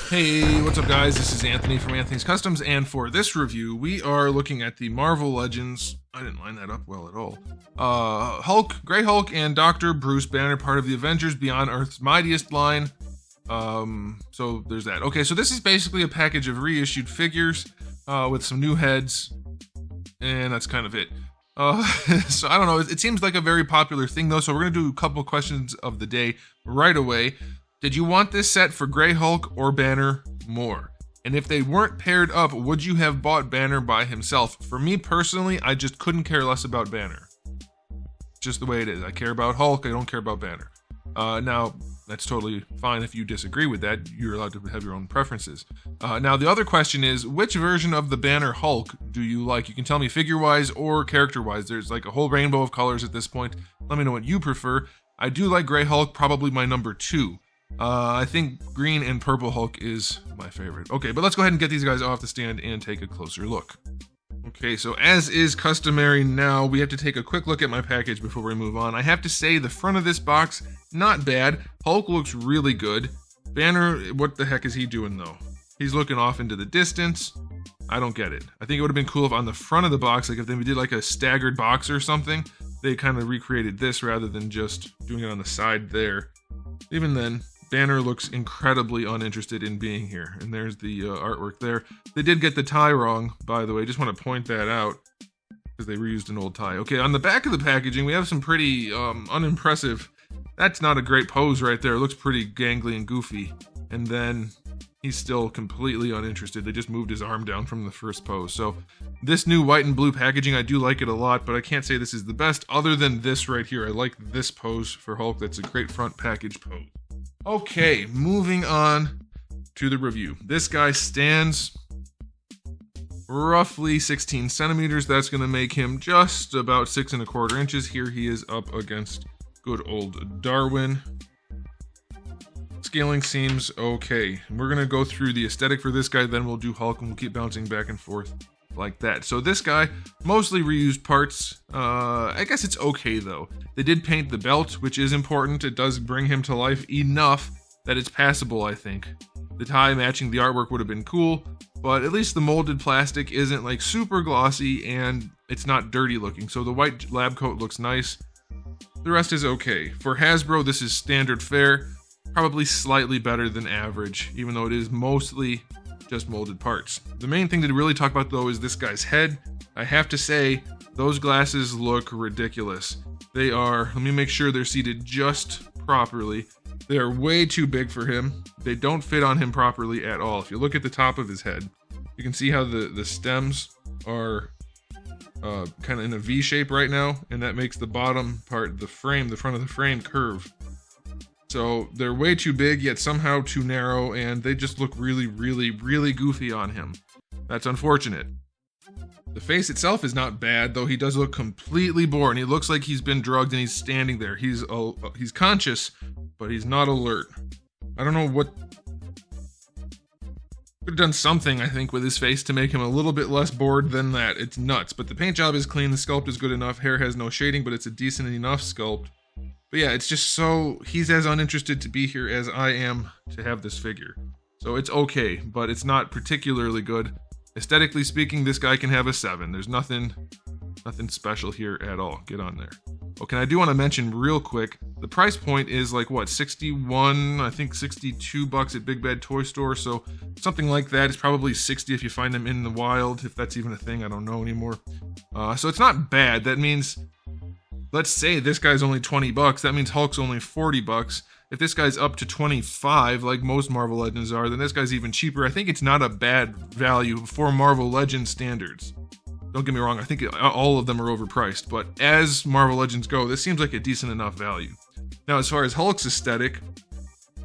Hey, what's up guys? This is Anthony from Anthony's Customs, and for this review, we are looking at the Marvel Legends, I didn't line that up well at all, Hulk, Grey Hulk, and Dr. Bruce Banner, part of the Avengers Beyond Earth's Mightiest line. So there's that. Okay, so this is basically a package of reissued figures, with some new heads, and that's kind of it. So I don't know, it seems like a very popular thing though, so we're gonna do a couple questions of the day right away. Did you want this set for Grey Hulk or Banner more? And if they weren't paired up, would you have bought Banner by himself? For me personally, I just couldn't care less about Banner. Just the way it is. I care about Hulk, I don't care about Banner. Now, that's totally fine if you disagree with that. You're allowed to have your own preferences. Now, the other question is, which version of the Banner Hulk do you like? You can tell me figure-wise or character-wise. There's like a whole rainbow of colors at this point. Let me know what you prefer. I do like Grey Hulk, probably my number 2. I think green and purple Hulk is my favorite. Okay, but let's go ahead and get these guys off the stand and take a closer look. Okay, so as is customary now, we have to take a quick look at my package before we move on. I have to say, the front of this box, not bad. Hulk looks really good. Banner, what the heck is he doing though? He's looking off into the distance. I don't get it. I think it would have been cool if on the front of the box, like if they did like a staggered box or something, they kind of recreated this rather than just doing it on the side there. Even then, Banner looks incredibly uninterested in being here, and there's the artwork there. They did get the tie wrong, by the way. Just want to point that out, because they reused an old tie. Okay, on the back of the packaging, we have some pretty unimpressive... That's not a great pose right there. It looks pretty gangly and goofy. And then he's still completely uninterested. They just moved his arm down from the first pose. So this new white and blue packaging, I do like it a lot, but I can't say this is the best other than this right here. I like this pose for Hulk. That's a great front package pose. Okay, moving on to the review. This guy stands roughly 16 centimeters. That's going to make him just about 6 1/4 inches. Here he is up against good old Darwin. Scaling seems okay. We're going to go through the aesthetic for this guy, then we'll do Hulk, and we'll keep bouncing back and forth like that. So this guy, mostly reused parts. I guess it's okay though. They did paint the belt, which is important. It does bring him to life enough that it's passable, I think. The tie matching the artwork would have been cool, but at least the molded plastic isn't like super glossy and it's not dirty looking. So the white lab coat looks nice. The rest is okay. For Hasbro, this is standard fare, probably slightly better than average, even though it is mostly just molded parts. The main thing to really talk about though is this guy's head. I have to say, those glasses look ridiculous. They are, let me make sure they're seated just properly. They are way too big for him. They don't fit on him properly at all. If you look at the top of his head, you can see how the stems are kind of in a V shape right now, and that makes the bottom part, the front of the frame, curve. So they're way too big, yet somehow too narrow, and they just look really, really, really goofy on him. That's unfortunate. The face itself is not bad, though he does look completely bored. He looks like he's been drugged and he's standing there. He's conscious, but he's not alert. I don't know what... Could have done something, I think, with his face to make him a little bit less bored than that. It's nuts, but the paint job is clean, the sculpt is good enough, hair has no shading, but it's a decent enough sculpt. But yeah, it's just so... He's as uninterested to be here as I am to have this figure. So it's okay, but it's not particularly good. Aesthetically speaking, this guy can have a 7. There's nothing special here at all. Get on there. Okay, I do want to mention real quick, the price point is like, what, 61, I think 62 bucks at Big Bad Toy Store, so something like that. It's probably 60 if you find them in the wild, if that's even a thing, I don't know anymore. So it's not bad. That means, let's say this guy's only 20 bucks, that means Hulk's only 40 bucks. If this guy's up to 25, like most Marvel Legends are, then this guy's even cheaper. I think it's not a bad value for Marvel Legends standards. Don't get me wrong, I think all of them are overpriced, but as Marvel Legends go, this seems like a decent enough value. Now, as far as Hulk's aesthetic,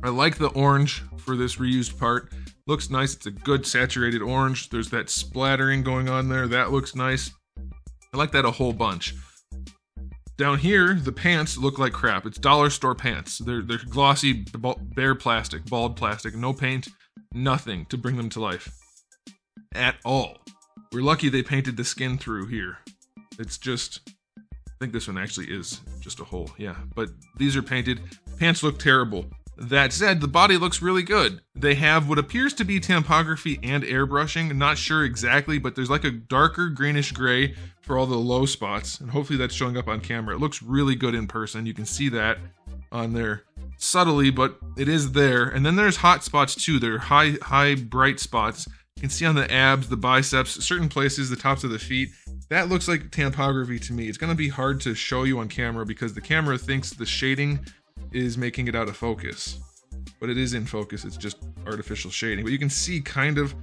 I like the orange for this reused part. Looks nice, it's a good saturated orange. There's that splattering going on there, that looks nice. I like that a whole bunch. Down here, the pants look like crap. It's dollar store pants. They're glossy, bare plastic, bald plastic, no paint, nothing to bring them to life. At all. We're lucky they painted the skin through here. It's just... I think this one actually is just a hole, yeah. But these are painted. Pants look terrible. That said, the body looks really good. They have what appears to be tampography and airbrushing. Not sure exactly, but there's like a darker greenish gray for all the low spots, and hopefully that's showing up on camera. It looks really good in person. You can see that on there subtly, but it is there. And then there's hot spots too. They're high bright spots. You can see on the abs, the biceps, certain places, the tops of the feet. That looks like tampography to me. It's going to be hard to show you on camera because the camera thinks the shading is making it out of focus. But it is in focus, it's just artificial shading. But you can see kind of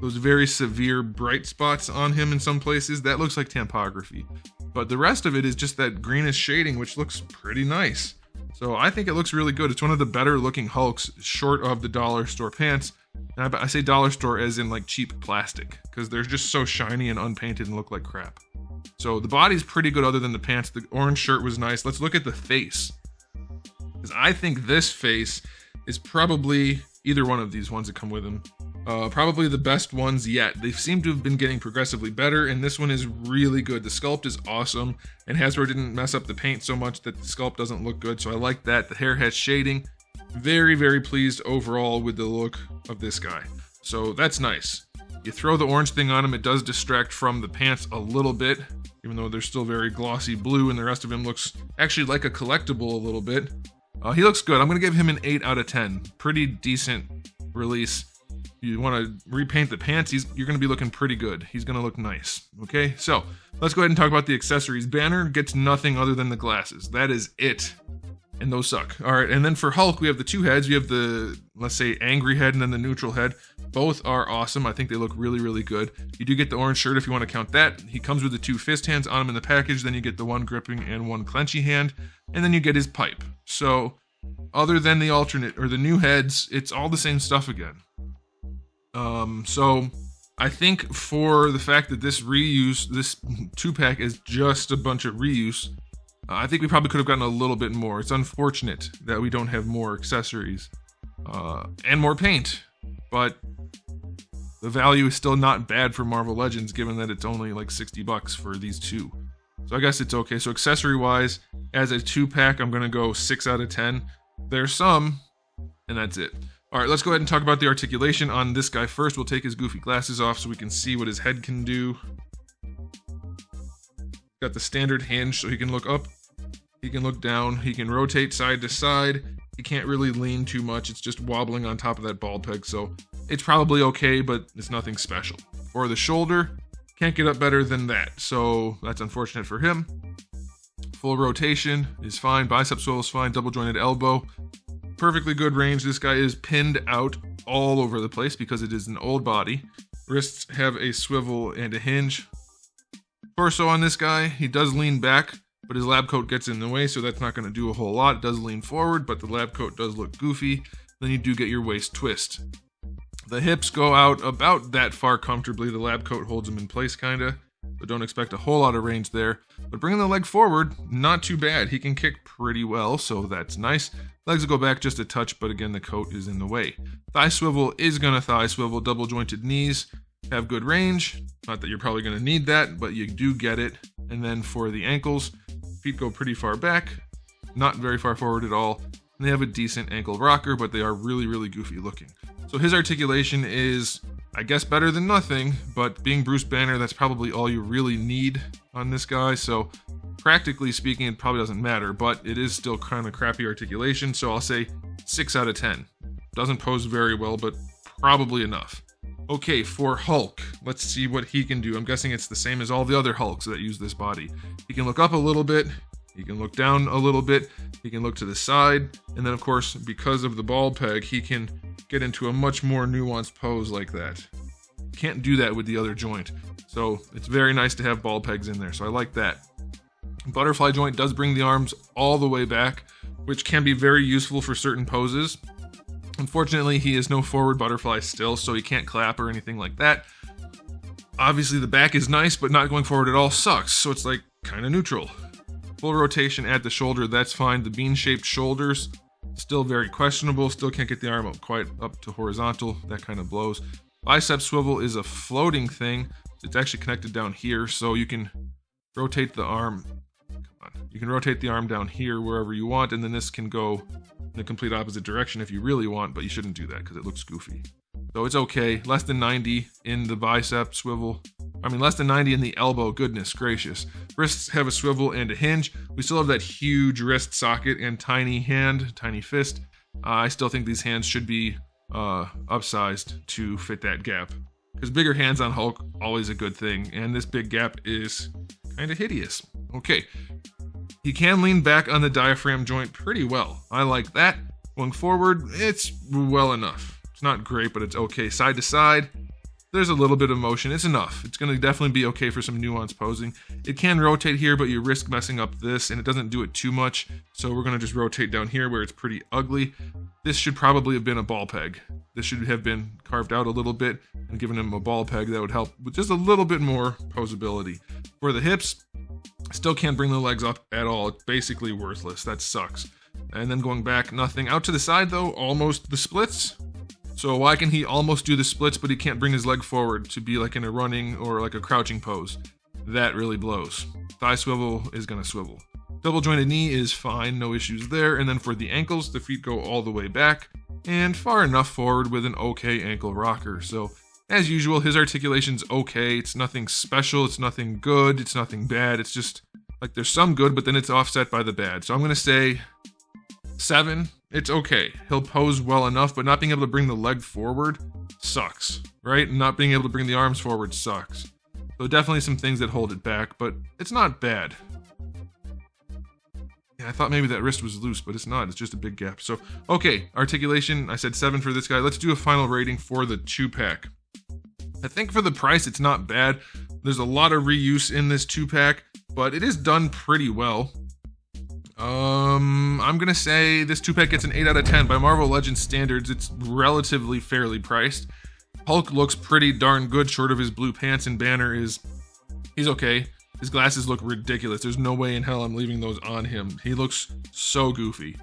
those very severe bright spots on him in some places. That looks like tampography. But the rest of it is just that greenish shading, which looks pretty nice. So I think it looks really good. It's one of the better looking Hulks, short of the dollar store pants. And I say dollar store as in like cheap plastic, because they're just so shiny and unpainted and look like crap. So the body's pretty good other than the pants. The orange shirt was nice. Let's look at the face. Because I think this face is probably either one of these ones that come with him. Probably the best ones yet. They seem to have been getting progressively better, and this one is really good. The sculpt is awesome, and Hasbro didn't mess up the paint so much that the sculpt doesn't look good, so I like that. The hair has shading. Very, very pleased overall with the look of this guy. So that's nice. You throw the orange thing on him, it does distract from the pants a little bit, even though they're still very glossy blue, and the rest of him looks actually like a collectible a little bit. He looks good. I'm going to give him an 8 out of 10. Pretty decent release. You want to repaint the pants, you're going to be looking pretty good. He's going to look nice. Okay, so let's go ahead and talk about the accessories. Banner gets nothing other than the glasses. That is it. And those suck. All right, and then for Hulk, we have the two heads. We have the, let's say, angry head and then the neutral head. Both are awesome. I think they look really, really good. You do get the orange shirt if you want to count that. He comes with the two fist hands on him in the package. Then you get the one gripping and one clenchy hand. And then you get his pipe. So other than the alternate or the new heads, it's all the same stuff again. So I think for the fact that this 2-pack is just a bunch of reuse, I think we probably could have gotten a little bit more. It's unfortunate that we don't have more accessories and more paint, but the value is still not bad for Marvel Legends given that it's only like $60 for these two. So I guess it's okay. So accessory wise, as a 2-pack, I'm going to go 6 out of 10. There's some, and that's it. All right, let's go ahead and talk about the articulation on this guy first. We'll take his goofy glasses off so we can see what his head can do. Got the standard hinge, so he can look up, he can look down, he can rotate side to side. He can't really lean too much. It's just wobbling on top of that ball peg, so it's probably okay, but it's nothing special. For the shoulder, can't get up better than that, so that's unfortunate for him. Full rotation is fine, bicep swivel is fine, double jointed elbow. Perfectly good range. This guy is pinned out all over the place because it is an old body. Wrists have a swivel and a hinge. Torso on this guy, he does lean back, but his lab coat gets in the way, so that's not going to do a whole lot. It does lean forward, but the lab coat does look goofy. Then you do get your waist twist. The hips go out about that far comfortably. The lab coat holds them in place, kinda. So don't expect a whole lot of range there. But bringing the leg forward, not too bad. He can kick pretty well, so that's nice. Legs will go back just a touch, but again, the coat is in the way. Thigh swivel is going to thigh swivel. Double jointed knees have good range. Not that you're probably going to need that, but you do get it. And then for the ankles, feet go pretty far back, not very far forward at all. And they have a decent ankle rocker, but they are really, really goofy looking. So his articulation is, I guess, better than nothing, but being Bruce Banner, that's probably all you really need on this guy. So practically speaking, it probably doesn't matter, but it is still kind of crappy articulation. So I'll say 6 out of 10. Doesn't pose very well, but probably enough. Okay, for Hulk, let's see what he can do. I'm guessing it's the same as all the other Hulks that use this body. He can look up a little bit. He can look down a little bit. He can look to the side. And then, of course, because of the ball peg, he can get into a much more nuanced pose like that. Can't do that with the other joint. So it's very nice to have ball pegs in there. So I like that. Butterfly joint does bring the arms all the way back, which can be very useful for certain poses. Unfortunately, he is no forward butterfly still, so he can't clap or anything like that. Obviously, the back is nice, but not going forward at all sucks. So it's like kind of neutral. Full rotation at the shoulder, that's fine. The bean-shaped shoulders, still very questionable. Still can't get the arm up quite up to horizontal. That kind of blows. Bicep swivel is a floating thing. It's actually connected down here, so you can rotate the arm. Come on. You can rotate the arm down here wherever you want, and then this can go in the complete opposite direction if you really want, but you shouldn't do that because it looks goofy. So it's okay. Less than 90 in the bicep swivel. I mean, less than 90 in the elbow. Goodness gracious. Wrists have a swivel and a hinge. We still have that huge wrist socket and tiny hand, tiny fist. I still think these hands should be upsized to fit that gap. Because bigger hands on Hulk, always a good thing. And this big gap is kind of hideous. Okay. He can lean back on the diaphragm joint pretty well. I like that. Going forward, it's well enough. It's not great, but it's okay. Side to side, there's a little bit of motion. It's enough. It's going to definitely be okay for some nuanced posing. It can rotate here, but you risk messing up this, and it doesn't do it too much. So we're going to just rotate down here where it's pretty ugly. This should probably have been a ball peg. This should have been carved out a little bit and given him a ball peg. That would help with just a little bit more posability. For the hips, still can't bring the legs up at all. It's basically worthless. That sucks. And then going back, nothing. Out to the side, though, almost the splits. So why can he almost do the splits, but he can't bring his leg forward to be like in a running or like a crouching pose? That really blows. Thigh swivel is going to swivel. Double jointed knee is fine, no issues there. And then for the ankles, the feet go all the way back and far enough forward with an okay ankle rocker. So as usual, his articulation's okay. It's nothing special. It's nothing good. It's nothing bad. It's just like there's some good, but then it's offset by the bad. So I'm going to say 7. It's okay. He'll pose well enough, but not being able to bring the leg forward sucks, right? And not being able to bring the arms forward sucks. So definitely some things that hold it back, but it's not bad. Yeah, I thought maybe that wrist was loose, but it's not. It's just a big gap. So, okay, articulation, I said 7 for this guy. Let's do a final rating for the 2-pack. I think for the price, it's not bad. There's a lot of reuse in this 2-pack, but it is done pretty well. I'm gonna say this 2-pack gets an 8 out of 10. By Marvel Legends standards, it's relatively fairly priced. Hulk looks pretty darn good, short of his blue pants, and Banner he's okay. His glasses look ridiculous. There's no way in hell I'm leaving those on him. He looks so goofy.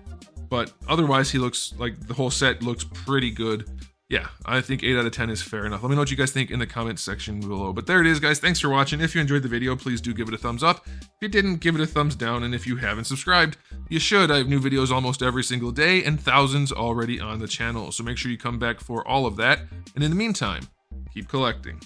But otherwise, he looks like the whole set looks pretty good. Yeah, I think 8 out of 10 is fair enough. Let me know what you guys think in the comments section below. But there it is, guys. Thanks for watching. If you enjoyed the video, please do give it a thumbs up. If you didn't, give it a thumbs down. And if you haven't subscribed, you should. I have new videos almost every single day and thousands already on the channel. So make sure you come back for all of that. And in the meantime, keep collecting.